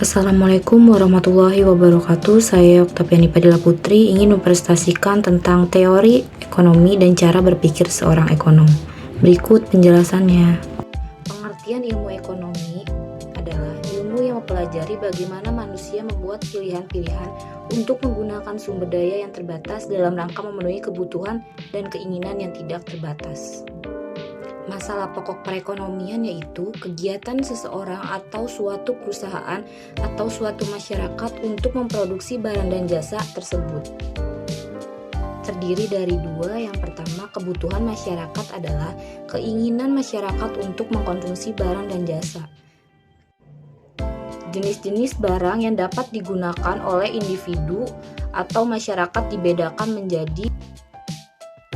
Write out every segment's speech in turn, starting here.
Assalamualaikum warahmatullahi wabarakatuh. Saya Oktaviani Padilla Putri ingin mempresentasikan tentang teori ekonomi dan cara berpikir seorang ekonom. Berikut penjelasannya. Pengertian ilmu ekonomi adalah ilmu yang mempelajari bagaimana manusia membuat pilihan-pilihan untuk menggunakan sumber daya yang terbatas dalam rangka memenuhi kebutuhan dan keinginan yang tidak terbatas. Masalah pokok perekonomian yaitu kegiatan seseorang atau suatu perusahaan atau suatu masyarakat untuk memproduksi barang dan jasa tersebut. Terdiri dari dua. Yang pertama, kebutuhan masyarakat adalah keinginan masyarakat untuk mengkonsumsi barang dan jasa. Jenis-jenis barang yang dapat digunakan oleh individu atau masyarakat dibedakan menjadi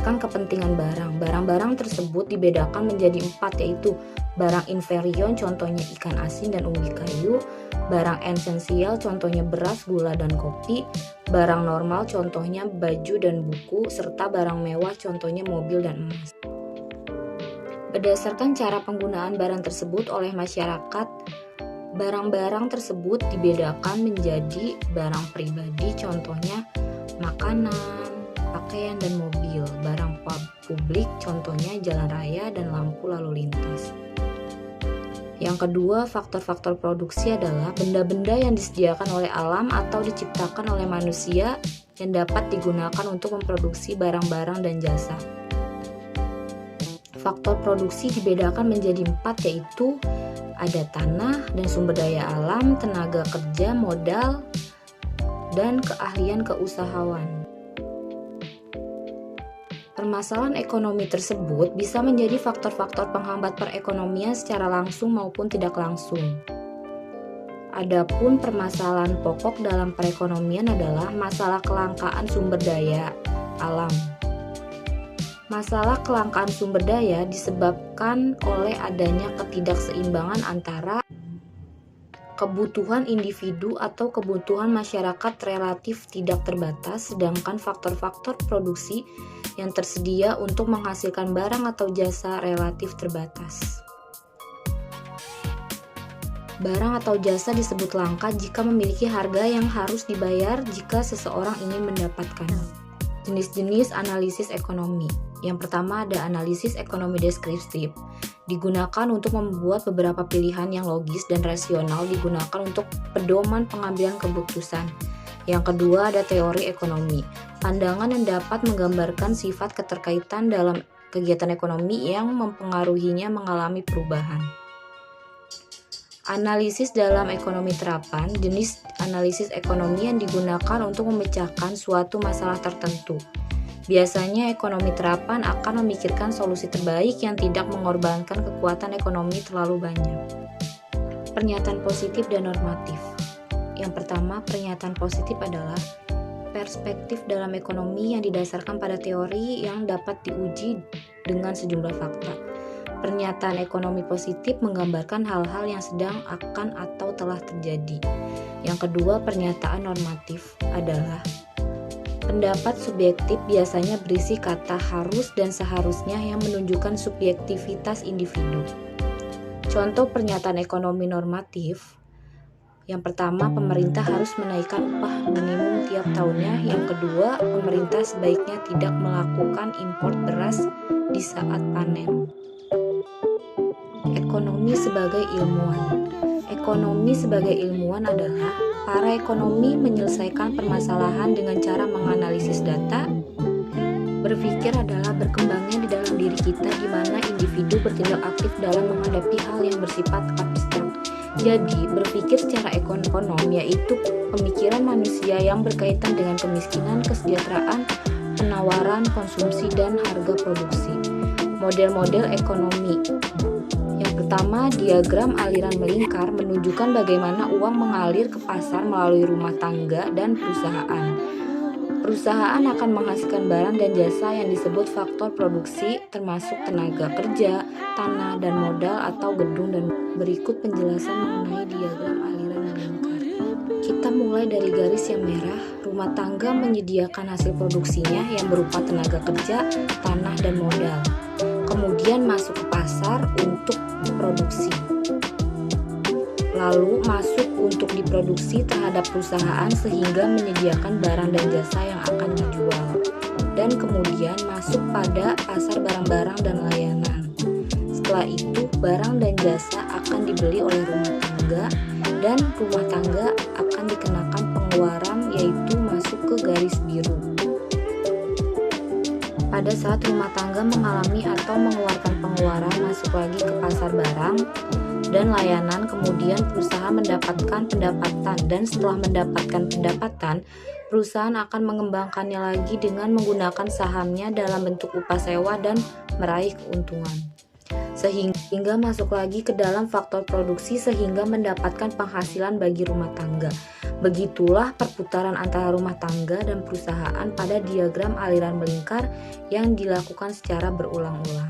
kepentingan barang. Barang-barang tersebut dibedakan menjadi 4, yaitu barang inferior, contohnya ikan asin dan umbi kayu, barang esensial, contohnya beras, gula, dan kopi, barang normal, contohnya baju dan buku, serta barang mewah, contohnya mobil dan emas. Berdasarkan cara penggunaan barang tersebut oleh masyarakat, barang-barang tersebut dibedakan menjadi barang pribadi, contohnya makanan, pakaian, dan mobil, barang publik, contohnya jalan raya dan lampu lalu lintas. Yang kedua, faktor-faktor produksi adalah benda-benda yang disediakan oleh alam atau diciptakan oleh manusia yang dapat digunakan untuk memproduksi barang-barang dan jasa. Faktor produksi dibedakan menjadi 4, yaitu ada tanah dan sumber daya alam, tenaga kerja, modal, dan keahlian keusahawan. Permasalahan ekonomi tersebut bisa menjadi faktor-faktor penghambat perekonomian secara langsung maupun tidak langsung. Adapun permasalahan pokok dalam perekonomian adalah masalah kelangkaan sumber daya alam. Masalah kelangkaan sumber daya disebabkan oleh adanya ketidakseimbangan antara kebutuhan individu atau kebutuhan masyarakat relatif tidak terbatas, sedangkan faktor-faktor produksi yang tersedia untuk menghasilkan barang atau jasa relatif terbatas. Barang atau jasa disebut langka jika memiliki harga yang harus dibayar jika seseorang ingin mendapatkan. Jenis-jenis analisis ekonomi. Yang pertama ada analisis ekonomi deskriptif. Digunakan untuk membuat beberapa pilihan yang logis dan rasional, digunakan untuk pedoman pengambilan keputusan. Yang kedua ada teori ekonomi. Pandangan yang dapat menggambarkan sifat keterkaitan dalam kegiatan ekonomi yang mempengaruhinya mengalami perubahan. Analisis dalam ekonomi terapan. Jenis analisis ekonomi yang digunakan untuk memecahkan suatu masalah tertentu. Biasanya ekonomi terapan akan memikirkan solusi terbaik yang tidak mengorbankan kekuatan ekonomi terlalu banyak. Pernyataan positif dan normatif. Yang pertama, pernyataan positif adalah perspektif dalam ekonomi yang didasarkan pada teori yang dapat diuji dengan sejumlah fakta. Pernyataan ekonomi positif menggambarkan hal-hal yang sedang, akan, atau telah terjadi. Yang kedua, pernyataan normatif adalah pendapat subjektif, biasanya berisi kata harus dan seharusnya yang menunjukkan subjektivitas individu. Contoh pernyataan ekonomi normatif. Yang pertama, pemerintah harus menaikkan upah minimum tiap tahunnya. Yang kedua, pemerintah sebaiknya tidak melakukan impor beras di saat panen. Ekonomi sebagai ilmuwan. Ekonomi sebagai ilmuwan adalah para ekonomi menyelesaikan permasalahan dengan cara menganalisis data. Berpikir adalah berkembangnya di dalam diri kita di mana individu bertindak aktif dalam menghadapi hal yang bersifat abstrak. Jadi, berpikir secara ekonom yaitu pemikiran manusia yang berkaitan dengan kemiskinan, kesejahteraan, penawaran, konsumsi, dan harga produksi. Model-model ekonomi. Yang pertama, diagram aliran melingkar menunjukkan bagaimana uang mengalir ke pasar melalui rumah tangga dan perusahaan. Perusahaan akan menghasilkan barang dan jasa yang disebut faktor produksi, termasuk tenaga kerja, tanah, dan modal atau gedung. Dan berikut penjelasan mengenai diagram aliran melingkar. Kita mulai dari garis yang merah. Rumah tangga menyediakan hasil produksinya yang berupa tenaga kerja, tanah, dan modal. Kemudian masuk ke pasar untuk produksi. lalu masuk untuk diproduksi terhadap perusahaan sehingga menyediakan barang dan jasa yang akan dijual, dan kemudian masuk pada pasar barang-barang dan layanan. Setelah itu, barang dan jasa akan dibeli oleh rumah tangga, dan rumah tangga akan dikenakan pengeluaran, yaitu masuk ke garis biru. Pada saat rumah tangga mengalami atau mengeluarkan pengeluaran, masuk lagi ke pasar barang dan layanan, kemudian perusahaan mendapatkan pendapatan, dan setelah mendapatkan pendapatan, perusahaan akan mengembangkannya lagi dengan menggunakan sahamnya dalam bentuk upah sewa dan meraih keuntungan. Sehingga masuk lagi ke dalam faktor produksi sehingga mendapatkan penghasilan bagi rumah tangga. Begitulah perputaran antara rumah tangga dan perusahaan pada diagram aliran melingkar yang dilakukan secara berulang-ulang.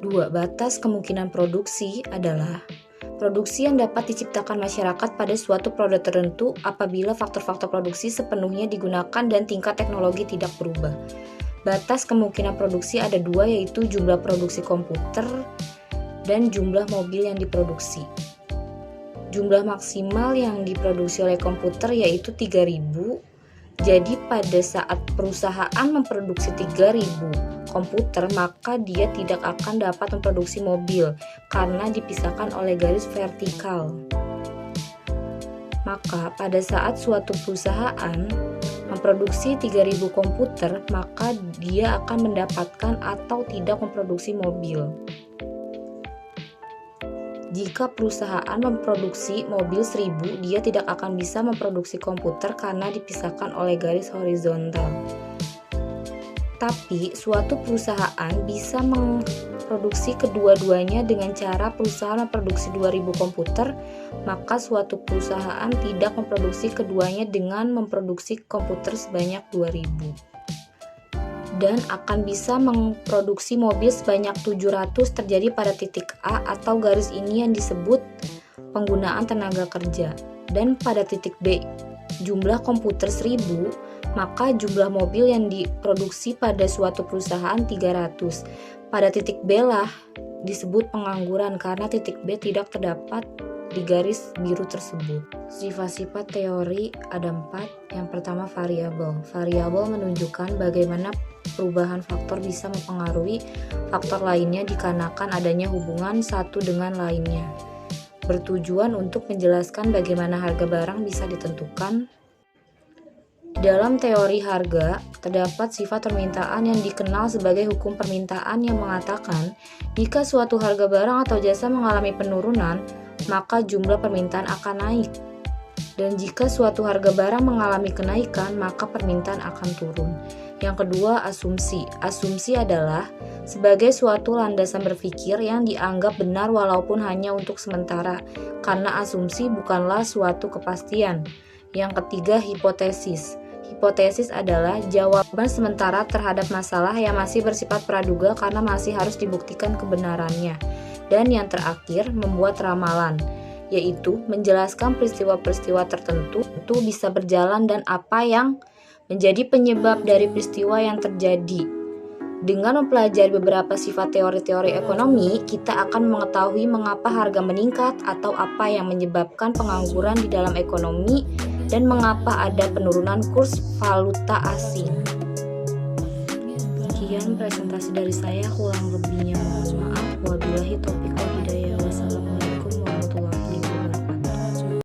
2. Batas kemungkinan produksi adalah produksi yang dapat diciptakan masyarakat pada suatu produk tertentu apabila faktor-faktor produksi sepenuhnya digunakan dan tingkat teknologi tidak berubah. Batas kemungkinan produksi ada dua, yaitu jumlah produksi komputer dan jumlah mobil yang diproduksi. Jumlah maksimal yang diproduksi oleh komputer yaitu 3.000. Jadi pada saat perusahaan memproduksi 3.000 komputer, maka dia tidak akan dapat memproduksi mobil karena dipisahkan oleh garis vertikal. Maka pada saat suatu perusahaan memproduksi 3.000 komputer, maka dia akan mendapatkan atau tidak memproduksi mobil. Jika perusahaan memproduksi mobil 1.000, dia tidak akan bisa memproduksi komputer karena dipisahkan oleh garis horizontal. Tapi suatu perusahaan bisa memproduksi kedua-duanya dengan cara perusahaan memproduksi 2.000 komputer, maka suatu perusahaan tidak memproduksi keduanya dengan memproduksi komputer sebanyak 2.000. Dan akan bisa memproduksi mobil sebanyak 700 terjadi pada titik A atau garis ini yang disebut penggunaan tenaga kerja. Dan pada titik B jumlah komputer 1.000, maka jumlah mobil yang diproduksi pada suatu perusahaan 300. Pada titik B lah disebut pengangguran karena titik B tidak terdapat di garis biru tersebut. Sifat-sifat teori ada 4. Yang pertama, variabel. Variabel menunjukkan bagaimana perubahan faktor bisa mempengaruhi faktor lainnya dikarenakan adanya hubungan satu dengan lainnya. Bertujuan untuk menjelaskan bagaimana harga barang bisa ditentukan. Dalam teori harga, terdapat sifat permintaan yang dikenal sebagai hukum permintaan yang mengatakan jika suatu harga barang atau jasa mengalami penurunan, maka jumlah permintaan akan naik. Dan jika suatu harga barang mengalami kenaikan, maka permintaan akan turun. Yang kedua, asumsi. Asumsi adalah sebagai suatu landasan berpikir yang dianggap benar walaupun hanya untuk sementara, karena asumsi bukanlah suatu kepastian. Yang ketiga, hipotesis. Hipotesis adalah jawaban sementara terhadap masalah yang masih bersifat praduga karena masih harus dibuktikan kebenarannya. Dan yang terakhir, membuat ramalan, yaitu menjelaskan peristiwa-peristiwa tertentu itu bisa berjalan dan apa yang menjadi penyebab dari peristiwa yang terjadi. Dengan mempelajari beberapa sifat teori-teori ekonomi, kita akan mengetahui mengapa harga meningkat atau apa yang menyebabkan pengangguran di dalam ekonomi dan mengapa ada penurunan kurs valuta asing. Sekian presentasi dari saya, kurang lebihnya mohon maaf. Wabillahi taufiq wal hidayah.